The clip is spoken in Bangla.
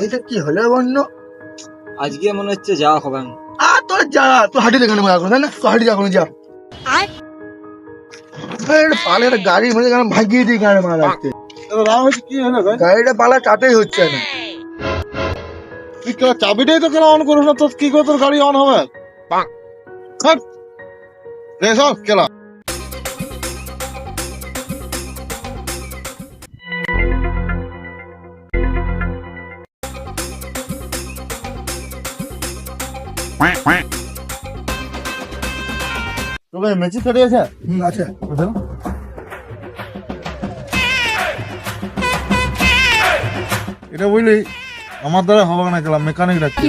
এইটা কি হলো বন্য? আজকে মনে হচ্ছে যাওয়া হবে না। আর তোর যা, তুই হাঁটি দেখানে মজা করো, তাই না? তুই হাঁটি যা কোনো যা। পালে একটা গাড়ি মধ্যে কেন ভাগিয়ে দিই গাড়ি মারা রাখতে। কি হলো ভাই? গাড়িটা পালা চাটেই হচ্ছে না। তুই চাবিটাই তো কেন অন করিস না? তোর কি করে তোর গাড়ি অন হবে? হাট। সব খেলা তোকে মেচি ফেটে আছে। আছে। এটা বুঝলি আমার দ্বারা হবে না, গেলাম মেকানিক ডাকি।